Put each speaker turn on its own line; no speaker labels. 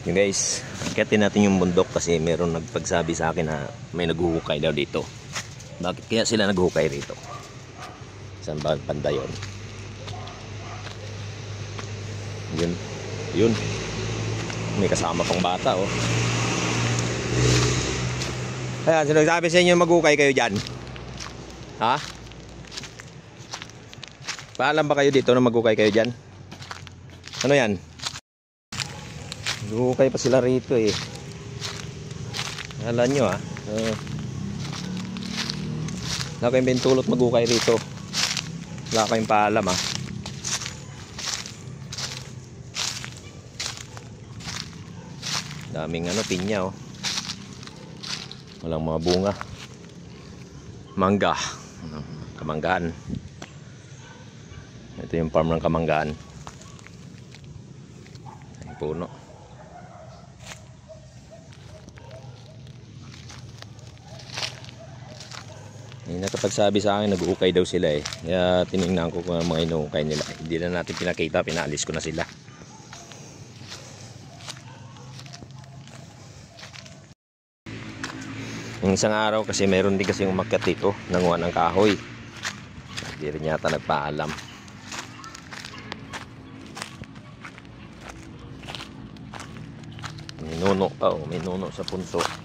Yung guys, akitin natin yung bundok kasi meron nagpagsabi sa akin na may naghuhukay daw dito. Bakit kaya sila naghuhukay rito? Saan ba banda yun? Yun. May kasama pang bata oh. Ayan, sino nagsabi sa inyo maghukay kayo dyan? Ha? Paalam ba kayo dito na maghukay kayo dyan? Ano yan? Maghukay pa sila rito eh. Alam nyo wala kayong bintulot maghukay rito. Wala kayong paalam Daming pinya oh. Walang mga bunga. Mangga. Kamanggaan. Ito yung farm ng kamanggaan. Ang puno. Nakapagsabi sa akin nag-uukay daw sila eh. Kaya tinignan ko kung mga inuukay nila. Hindi na natin pinakita, pinaalis ko na sila. Yung isang araw kasi meron din kasi umakyat dito, nanguha ng kahoy. Hindi rin yata nagpaalam. May nuno pa may nuno sa punso.